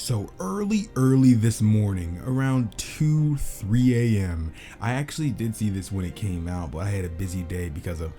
So early this morning, around 2-3 a.m. I actually did see this when it came out, but I had a busy day because of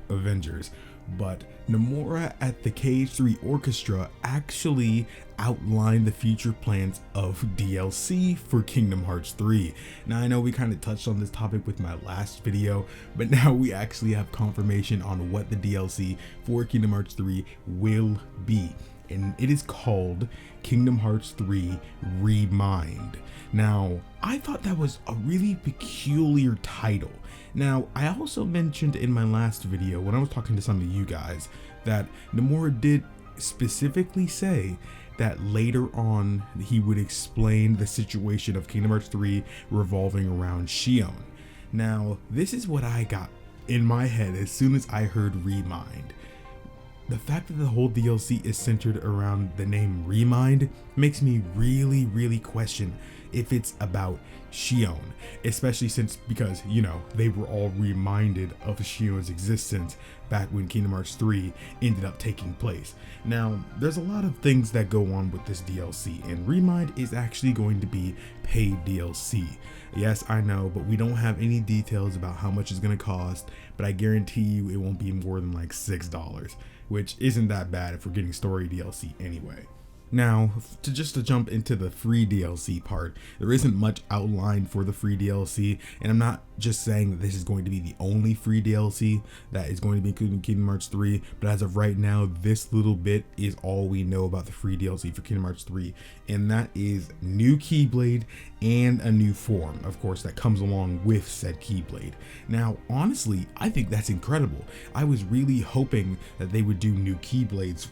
Avengers. But Nomura at the KH3 Orchestra actually outlined the future plans of DLC for Kingdom Hearts 3. Now I know we kind of touched on this topic with my last video, but now we actually have confirmation on what the DLC for Kingdom Hearts 3 will be. And it is called Kingdom Hearts 3 ReMIND. Now, I thought that was a really peculiar title. Now, I also mentioned in my last video when I was talking to some of you guys that Nomura did specifically say that later on he would explain the situation of Kingdom Hearts 3 revolving around Xion. Now, this is what I got in my head as soon as I heard ReMIND. The fact that the whole DLC is centered around the name ReMIND makes me really question if it's about Xion, especially because, you know, they were all reminded of Xion's existence back when Kingdom Hearts 3 ended up taking place. Now, there's a lot of things that go on with this DLC, and ReMIND is actually going to be paid DLC. Yes, I know, but we don't have any details about how much it's going to cost, but I guarantee you it won't be more than like $6, which isn't that bad if we're getting story DLC anyway. Now, to jump into the free DLC part, there isn't much outlined for the free DLC, and I'm not just saying that this is going to be the only free DLC that is going to be included in Kingdom Hearts 3, but as of right now, this little bit is all we know about the free DLC for Kingdom Hearts 3, and that is new Keyblade and a new form, of course, that comes along with said Keyblade. Now, honestly, I think that's incredible. I was really hoping that they would do new Keyblades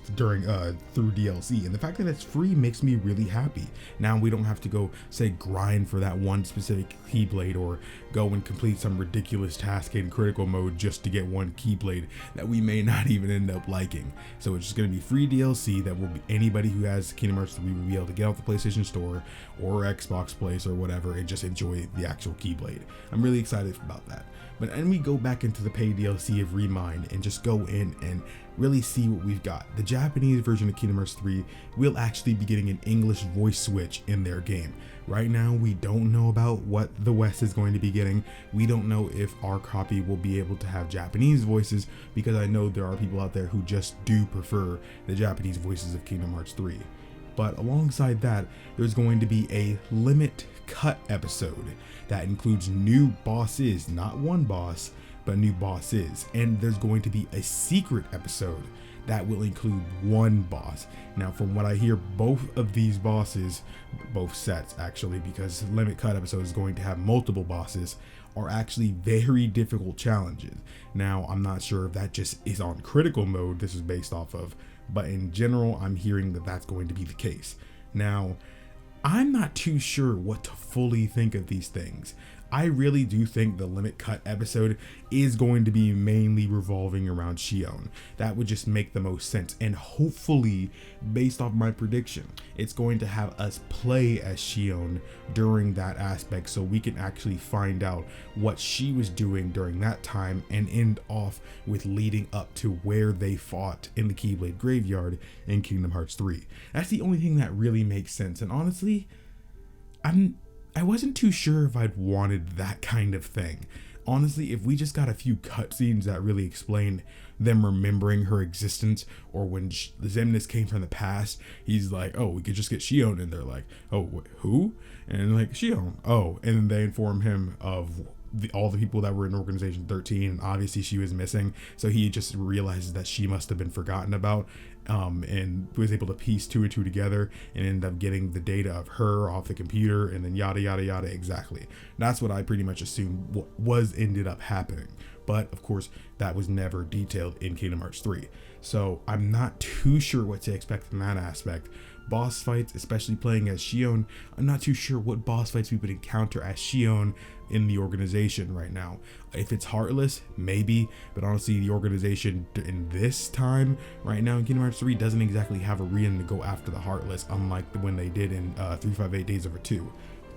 through DLC, and the fact that it's free makes me really happy. Now we don't have to go, say, grind for that one specific Keyblade or go and complete some ridiculous task in critical mode just to get one Keyblade that we may not even end up liking. So it's just going to be free DLC that will be anybody who has Kingdom Hearts 3 will be able to get off the PlayStation Store or Xbox Place or whatever and just enjoy the actual Keyblade. I'm really excited about that. But then we go back into the paid DLC of ReMIND and just go in and really see what we've got. The Japanese version of Kingdom Hearts 3 will actually be getting an English voice switch in their game. Right now, we don't know about what the West is going to be getting. We don't know if our copy will be able to have Japanese voices, because I know there are people out there who just do prefer the Japanese voices of Kingdom Hearts 3. But alongside that, there's going to be a Limit Cut episode that includes new bosses, not one boss, but new bosses. And there's going to be a secret episode that will include one boss. Now, from what I hear, both of these bosses, both sets actually, because Limit Cut episode is going to have multiple bosses, are actually very difficult challenges. Now, I'm not sure if that just is on critical mode this is based off of, but in general, I'm hearing that that's going to be the case. Now, I'm not too sure what to fully think of these things. I really do think the Limit Cut episode is going to be mainly revolving around Xion. That would just make the most sense, and hopefully, based off my prediction, it's going to have us play as Xion during that aspect so we can actually find out what she was doing during that time and end off with leading up to where they fought in the Keyblade Graveyard in Kingdom Hearts 3. That's the only thing that really makes sense, and honestly, I wasn't too sure if I'd wanted that kind of thing. Honestly, if we just got a few cutscenes that really explained them remembering her existence, or when Xemnas came from the past, he's like, oh, we could just get Xion, and they're like, oh, who? And like, Xion, oh, and then they inform him of all the people that were in Organization 13, and obviously she was missing, so he just realizes that she must have been forgotten about, and was able to piece two and two together and end up getting the data of her off the computer, and then yada yada yada. Exactly, that's what I pretty much assumed what ended up happening, but of course that was never detailed in Kingdom Hearts 3, so I'm not too sure what to expect from that aspect. Boss fights, especially playing as Xion, I'm not too sure what boss fights we would encounter as Xion in the organization right now. If it's Heartless, maybe, but honestly, the organization in this time right now in Kingdom Hearts 3 doesn't exactly have a reason to go after the Heartless, unlike when they did in 358 Days Over 2.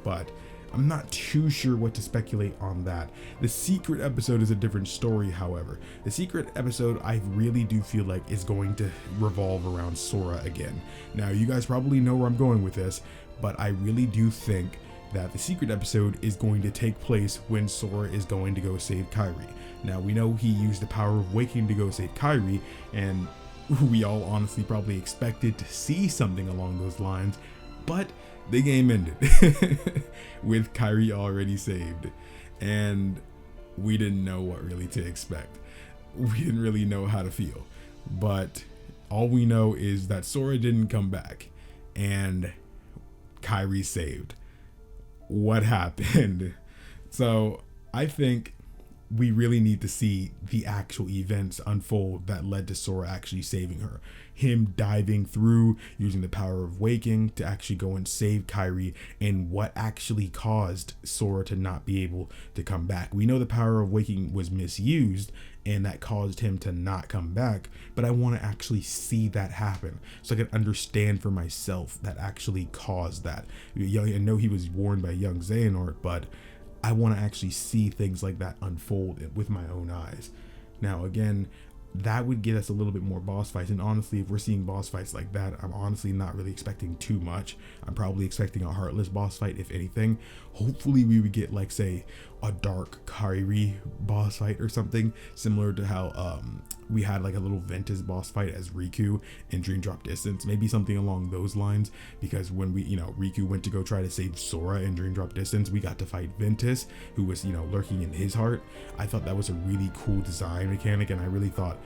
But I'm not too sure what to speculate on that. The Secret episode is a different story, however. The Secret episode, I really do feel like is going to revolve around Sora again. Now, you guys probably know where I'm going with this, but I really do think that the Secret episode is going to take place when Sora is going to go save Kairi. Now, we know he used the power of waking to go save Kairi, and we all honestly probably expected to see something along those lines, but the game ended with Kairi already saved, and we didn't know what really to expect. We didn't really know how to feel, but all we know is that Sora didn't come back, and Kairi saved. What happened? So I think we really need to see the actual events unfold that led to Sora actually saving her. Him diving through, using the power of waking to actually go and save Kairi, and what actually caused Sora to not be able to come back. We know the power of waking was misused, and that caused him to not come back, but I want to actually see that happen so I can understand for myself that actually caused that. I know he was warned by young Xehanort, but I want to actually see things like that unfold with my own eyes. Now, again, that would get us a little bit more boss fights, and honestly, if we're seeing boss fights like that, I'm honestly not really expecting too much. I'm probably expecting a heartless boss fight, if anything. Hopefully we would get, like, say, a dark Kairi boss fight or something, similar to how we had like a little Ventus boss fight as Riku in Dream Drop Distance. Maybe something along those lines, because when we, Riku went to go try to save Sora in Dream Drop Distance, we got to fight Ventus, who was, lurking in his heart. I thought that was a really cool design mechanic, and I really thought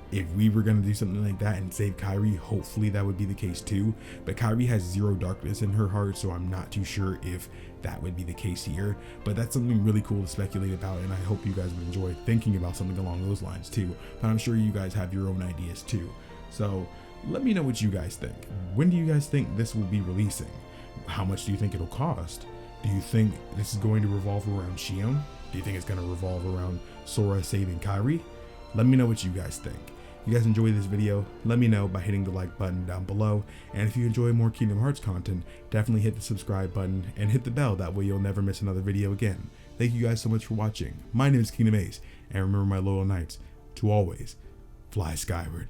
if we were going to do something like that and save Kairi, hopefully that would be the case too. But Kairi has zero darkness in her heart, so I'm not too sure if that would be the case here. But that's something really cool to speculate about, and I hope you guys would enjoy thinking about something along those lines too. But I'm sure you guys have your own ideas too. So let me know what you guys think. When do you guys think this will be releasing? How much do you think it'll cost? Do you think this is going to revolve around Xion? Do you think it's going to revolve around Sora saving Kairi? Let me know what you guys think. If you guys enjoyed this video, let me know by hitting the like button down below, and if you enjoy more Kingdom Hearts content, definitely hit the subscribe button and hit the bell, that way you'll never miss another video again. Thank you guys so much for watching. My name is KingdomAce, and remember, my loyal knights, to always fly skyward.